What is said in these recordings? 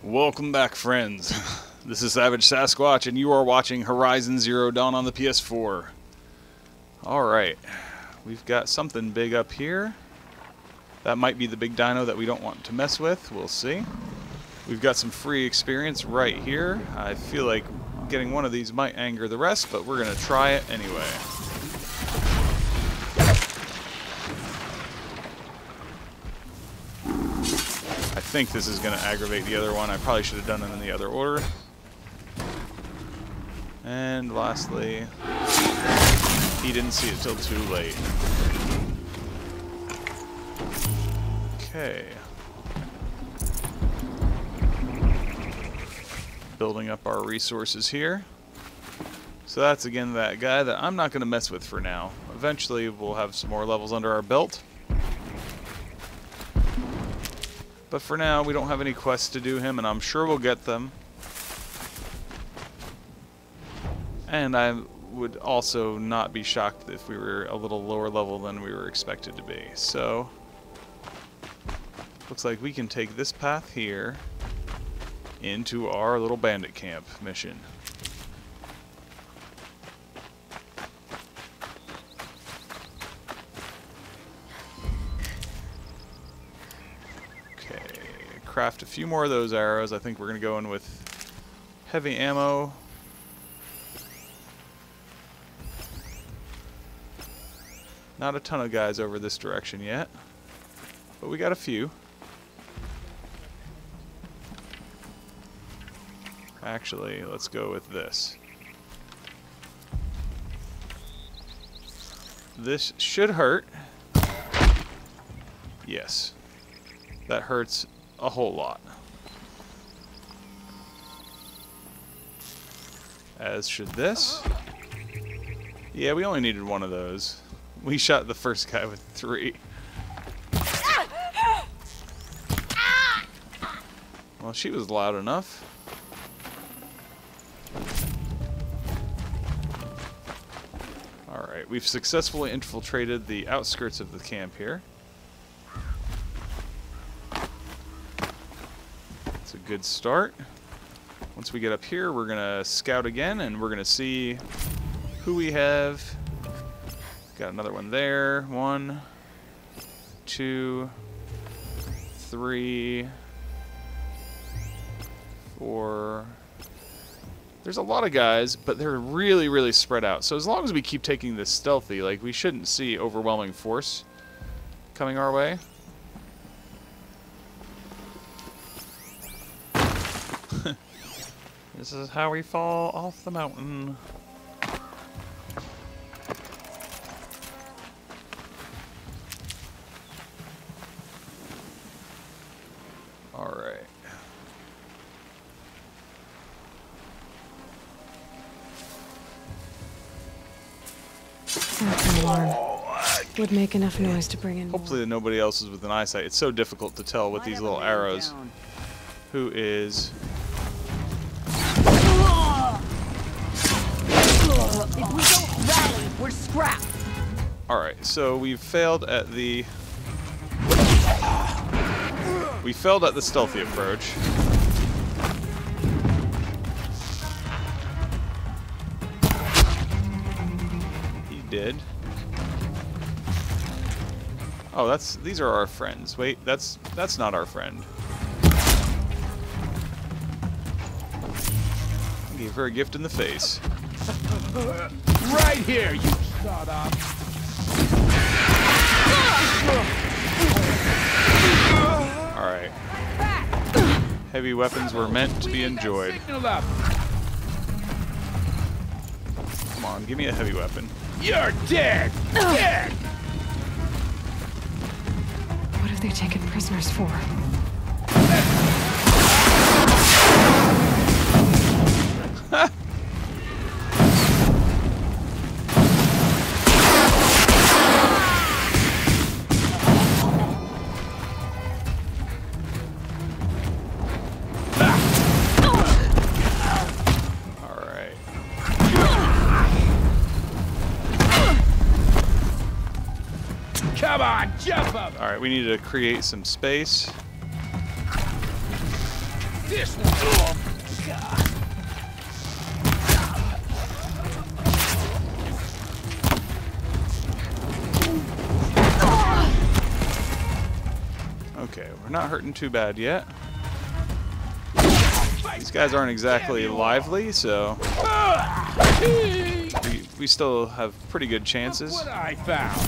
Welcome back, friends. This is Savage Sasquatch, and you are watching Horizon Zero Dawn on the PS4. Alright, we've got something big up here. That might be the big dino that we don't want to mess with. We'll see. We've got some free experience right here. I feel like getting one of these might anger the rest, but we're going to try it anyway. I think this is going to aggravate the other one. I probably should have done it in the other order. And lastly, he didn't see it till too late. Okay. Building up our resources here. So that's again that guy that I'm not going to mess with for now. Eventually we'll have some more levels under our belt. But for now, we don't have any quests to do him, and I'm sure we'll get them. And I would also not be shocked if we were a little lower level than we were expected to be. So, looks like we can take this path here into our little bandit camp mission. Craft a few more of those arrows. I think we're going to go in with heavy ammo. Not a ton of guys over this direction yet, but we got a few. Actually, let's go with this. This should hurt. Yes, that hurts a whole lot. As should this. Yeah, we only needed one of those. We shot the first guy with 3. Well, she was loud enough. Alright, we've successfully infiltrated the outskirts of the camp here. Good start. Once we get up here, we're gonna scout again, and we're gonna see who we have. Got another one there. 1, 2, 3, 4. There's a lot of guys, but they're really, really spread out. So as long as we keep taking this stealthy, like, we shouldn't see overwhelming force coming our way. This is how we fall off the mountain. Alright. Would make enough noise to bring in Hopefully nobody else is within eyesight. It's so difficult to tell with these little arrows who is... If we don't rally, we're scrapped. Alright, so we failed at the stealthy approach. He did. Oh, these are our friends. Wait, that's not our friend. I gave her a gift in the face. Right here, you shut up. Alright. Heavy weapons were meant to be enjoyed. Come on, give me a heavy weapon. You're dead! Dead! What have they taken prisoners for? Come on, jump up! Alright, we need to create some space. This one. Oh, God. Okay, we're not hurting too bad yet. These guys aren't exactly lively, so we still have pretty good chances. Look what I found.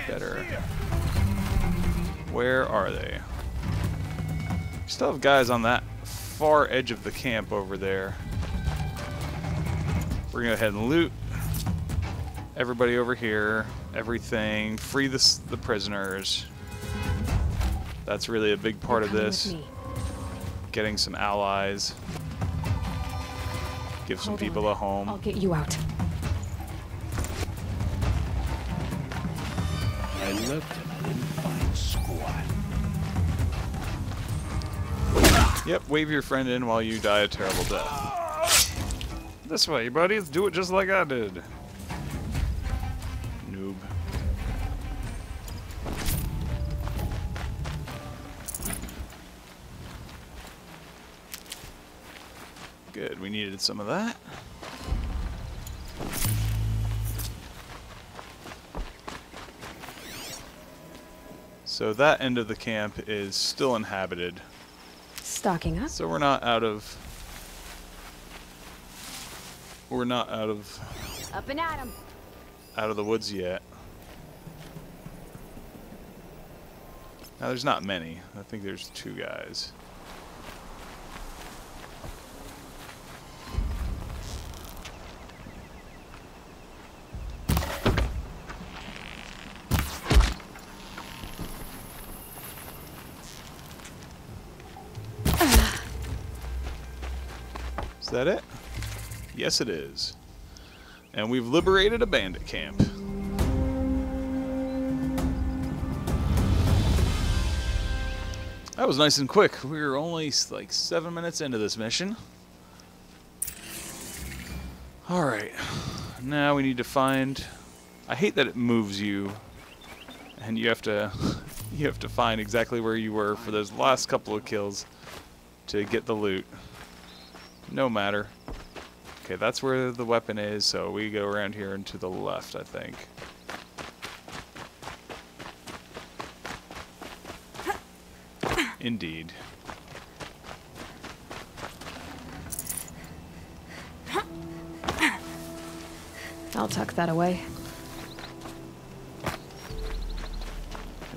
Better. Where are they? We still have guys on that far edge of the camp over there. We're gonna go ahead and loot everybody over here, everything, free the prisoners. That's really a big part of this. Getting some allies. Give some people a home. I'll get you out. I looked and I didn't find squat. Yep, wave your friend in while you die a terrible death. This way, buddies. Do it just like I did. Noob. Good, we needed some of that. So that end of the camp is still inhabited. Stocking up. So we're not out of Up and at 'em. out of the woods yet. Now there's not many. I think there's 2 guys. Is that it? Yes, it is. And we've liberated a bandit camp. That was nice and quick. We were only like 7 minutes into this mission. Alright. Now we need to find... I hate that it moves you. And you have to find exactly where you were for those last couple of kills to get the loot. No matter. Okay, that's where the weapon is, so we go around here and to the left, I think. Indeed. I'll tuck that away.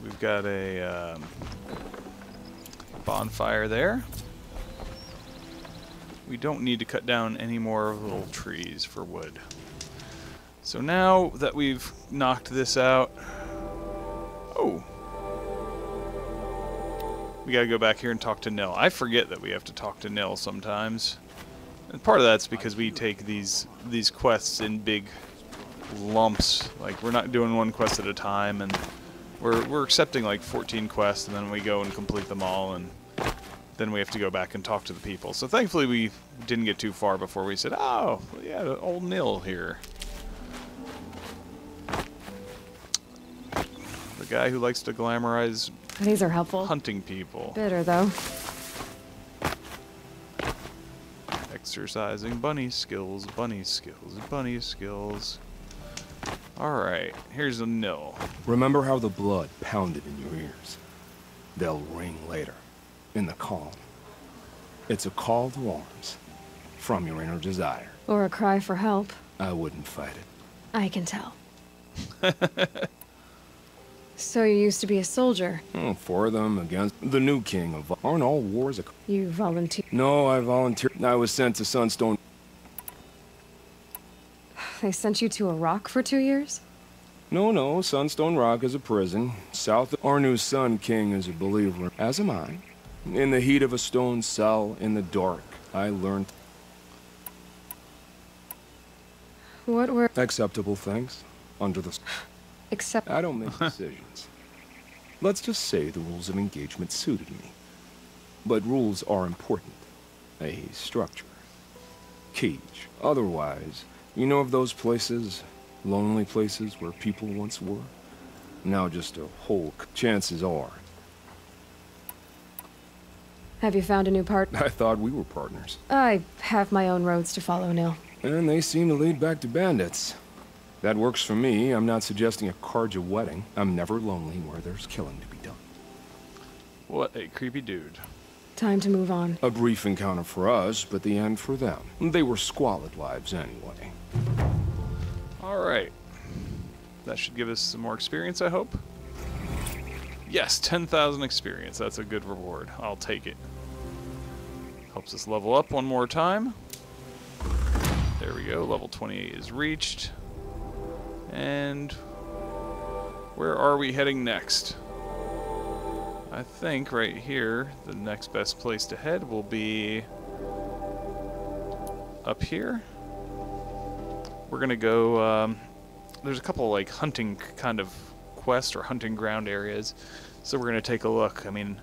We've got a bonfire there. We don't need to cut down any more little trees for wood. So now that we've knocked this out... Oh! We gotta go back here and talk to Nil. I forget that we have to talk to Nil sometimes. And part of that's because we take these quests in big lumps. Like, we're not doing one quest at a time, and we're accepting like 14 quests, and then we go and complete them all, and then we have to go back and talk to the people. So thankfully we didn't get too far before we said, oh, yeah, old Nil here. The guy who likes to glamorize These are helpful. hunting people. Bitter, though. Exercising bunny skills, bunny skills, bunny skills. Alright, here's a Nil. Remember how the blood pounded in your ears? They'll ring later, in the calm. It's a call to arms, from your inner desire. Or a cry for help. I wouldn't fight it. I can tell. So you used to be a soldier. Oh, for them against the new king of... Aren't all wars a... You volunteered. No, I volunteered. I was sent to Sunstone. They sent you to Iraq for 2 years? No, Sunstone Rock is a prison. South of our new Sun King is a believer, as am I. In the heat of a stone cell, in the dark, I learned... What were... acceptable things, under the... Except... I don't make decisions. Let's just say the rules of engagement suited me. But rules are important. A structure. Cage. Otherwise, you know of those places, lonely places where people once were? now just a Hulk. Chances are. Have you found a new partner? I thought we were partners. I have my own roads to follow now. And they seem to lead back to bandits. That works for me. I'm not suggesting a Karja wedding. I'm never lonely where there's killing to be done. What a creepy dude. Time to move on. A brief encounter for us, but the end for them. They were squalid lives anyway. Alright. That should give us some more experience, I hope. Yes, 10,000 experience. That's a good reward. I'll take it. Helps us level up one more time. There we go. Level 28 is reached. And where are we heading next? I think right here, the next best place to head will be up here. We're gonna go, there's a couple like hunting kind of quest or hunting ground areas, so we're gonna take a look. I mean,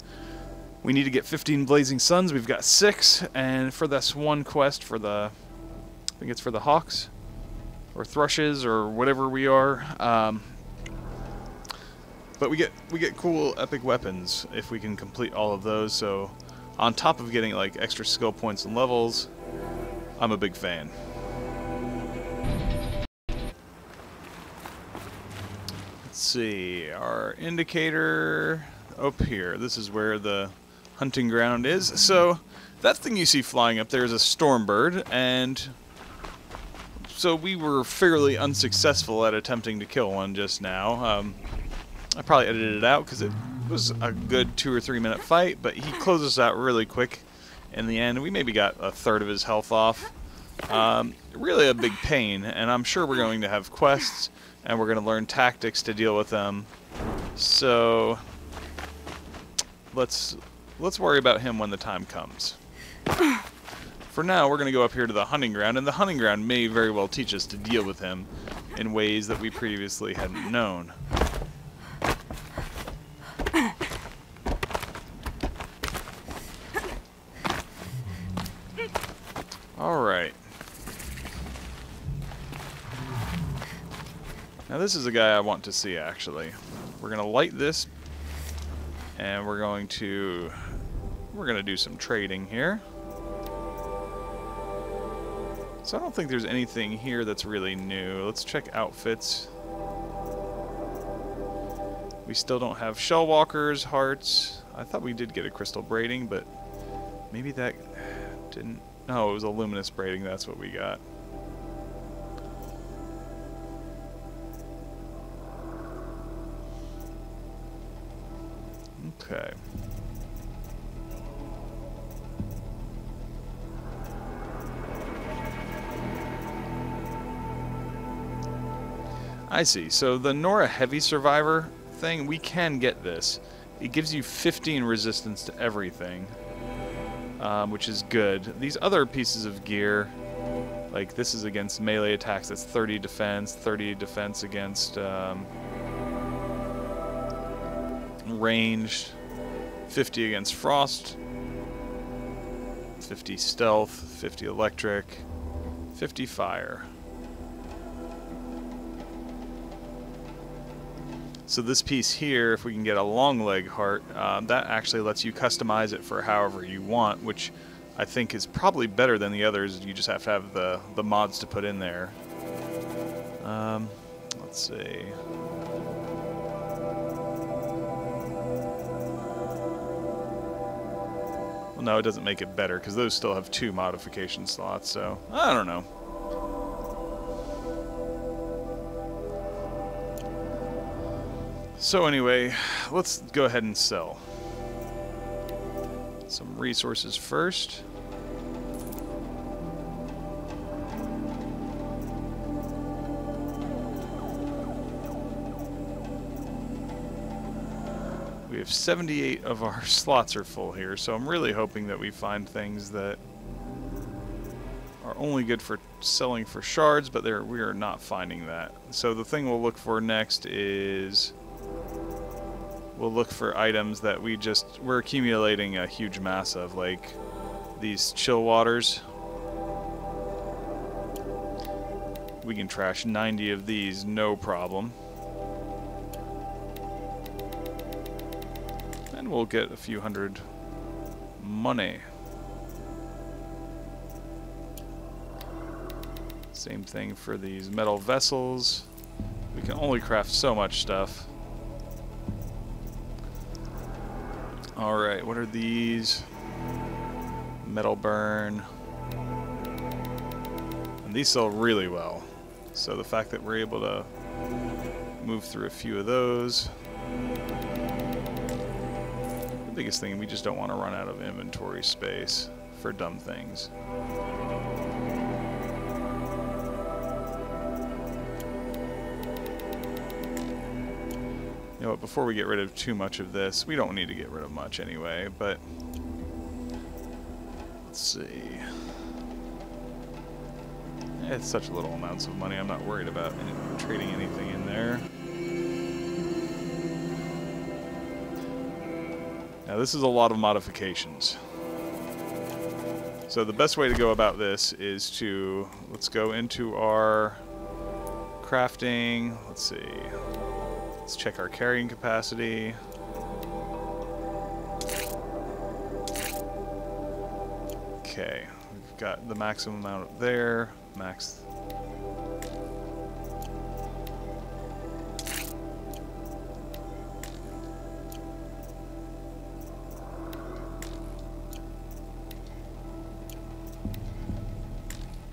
we need to get 15 blazing suns, we've got 6, and for this one quest for the, I think it's for the hawks, or thrushes, or whatever we are, but we get cool epic weapons if we can complete all of those, so on top of getting like extra skill points and levels, I'm a big fan. Let's see, our indicator up here. This is where the hunting ground is. So that thing you see flying up there is a stormbird, and so we were fairly unsuccessful at attempting to kill one just now. I probably edited it out because it was a good 2 or 3 minute fight, but he closed us out really quick in the end. We maybe got a third of his health off. Really a big pain, and I'm sure we're going to have quests, and we're going to learn tactics to deal with them. So let's worry about him when the time comes. For now, we're going to go up here to the hunting ground, and the hunting ground may very well teach us to deal with him in ways that we previously hadn't known. Alright. Now this is a guy I want to see, actually. We're going to light this, and we're going to do some trading here. So I don't think there's anything here that's really new. Let's check outfits. We still don't have shell walkers, hearts. I thought we did get a crystal braiding, but maybe that didn't... No, it was a luminous braiding, that's what we got. Okay. I see. So the Nora Heavy Survivor thing, we can get this. It gives you 15 resistance to everything, which is good. These other pieces of gear, like this is against melee attacks, that's 30 defense against ranged, 50 against frost, 50 stealth, 50 electric, 50 fire. So this piece here, if we can get a long leg heart, that actually lets you customize it for however you want, which I think is probably better than the others. You just have to have the mods to put in there. Let's see. Well, no, it doesn't make it better because those still have 2 modification slots, so I don't know. So anyway, let's go ahead and sell. Some resources first. We have 78 of our slots are full here, so I'm really hoping that we find things that are only good for selling for shards, but we are not finding that. So the thing we'll look for next is... we'll look for items that we're accumulating a huge mass of, like these chill waters. We can trash 90 of these, no problem. And we'll get a few hundred money. Same thing for these metal vessels. We can only craft so much stuff. Alright, what are these? Metal burn. And these sell really well. So the fact that we're able to move through a few of those. The biggest thing, we just don't want to run out of inventory space for dumb things. You know what, before we get rid of too much of this, we don't need to get rid of much anyway, but let's see. It's such little amounts of money, I'm not worried about trading anything in there. Now this is a lot of modifications. So the best way to go about this is to, let's go into our crafting, let's see. Let's check our carrying capacity. Okay, we've got the maximum amount there. Max.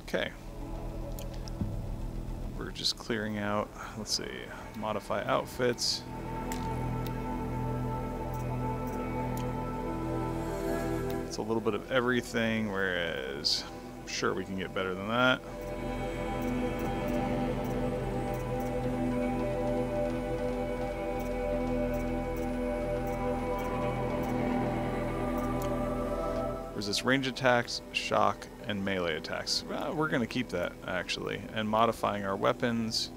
Okay. We're just clearing out, let's see, modify outfits. It's a little bit of everything, whereas I'm sure we can get better than that. Resist range attacks, shock, and melee attacks. Well, we're going to keep that, actually. And modifying our weapons.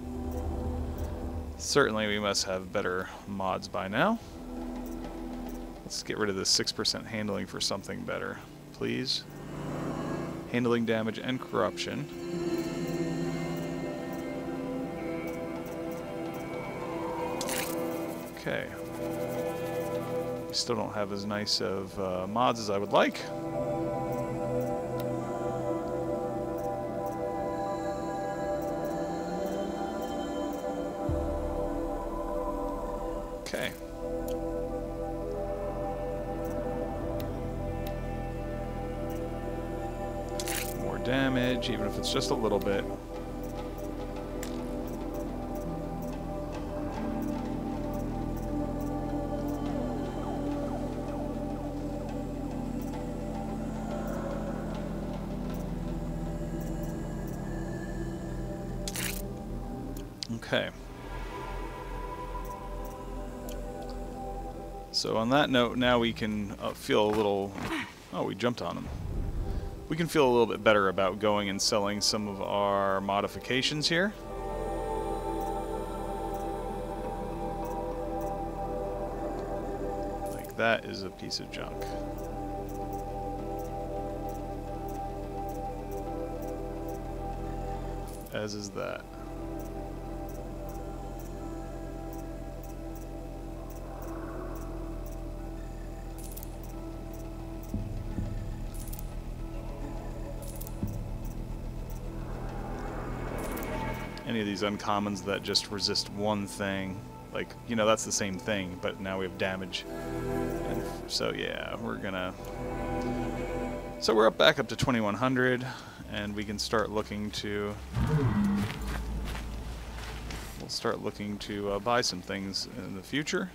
Certainly we must have better mods by now. Let's get rid of this 6% handling for something better, please. Handling damage and corruption. Okay. We still don't have as nice of mods as I would like. Okay. More damage, even if it's just a little bit. Okay. So on that note, now we can feel a little... Oh, we jumped on him. We can feel a little bit better about going and selling some of our modifications here. Like that is a piece of junk. As is that. Any of these uncommons that just resist one thing, like, you know, that's the same thing, but now we have damage. And so yeah, we're gonna... So we're back up to 2100, and we can start looking to... We'll start looking to buy some things in the future.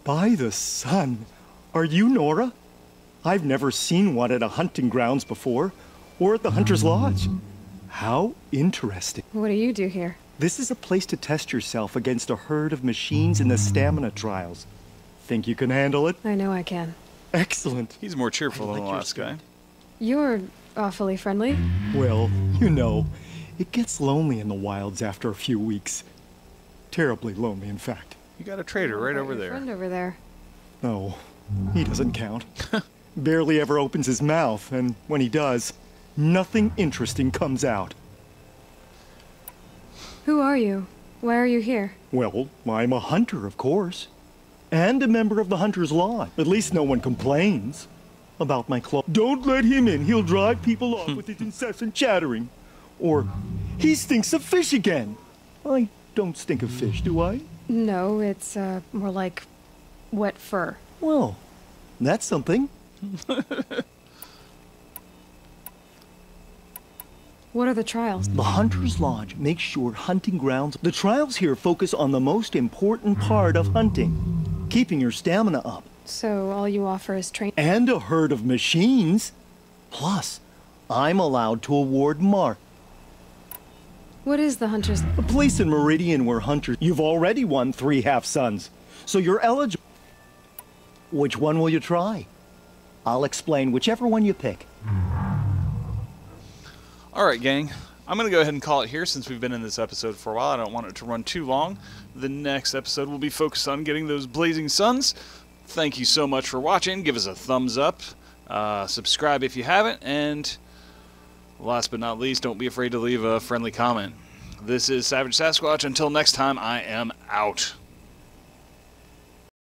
By the sun! Are you Nora? I've never seen one at a hunting grounds before, or at the Hunter's Lodge. How interesting. What do you do here? This is a place to test yourself against a herd of machines in the stamina trials. Think you can handle it? I know I can. Excellent. He's more cheerful than the your last guy. You're awfully friendly. Well, you know, it gets lonely in the wilds after a few weeks. Terribly lonely, in fact. You got a trader right over there. Friend over there. Oh, he doesn't count. Barely ever opens his mouth, and when he does, nothing interesting comes out. Who are you? Why are you here? Well, I'm a hunter, of course. and a member of the Hunter's Lodge. At least no one complains about my club. Don't let him in. He'll drive people off with his incessant chattering. Or, he stinks of fish again. I don't stink of fish, do I? No, it's more like wet fur. Well, that's something. What are the trials? The Hunter's Lodge makes sure hunting grounds. The trials here focus on the most important part of hunting, keeping your stamina up. So all you offer is training? And a herd of machines. Plus, I'm allowed to award marks. What is the Hunter's... A place in Meridian where hunters... You've already won 3 half-suns, so you're eligible. Which one will you try? I'll explain whichever one you pick. Alright, gang. I'm going to go ahead and call it here since we've been in this episode for a while. I don't want it to run too long. The next episode will be focused on getting those blazing suns. Thank you so much for watching. Give us a thumbs up. Subscribe if you haven't. And last but not least, don't be afraid to leave a friendly comment. This is Savage Sasquatch. Until next time, I am out.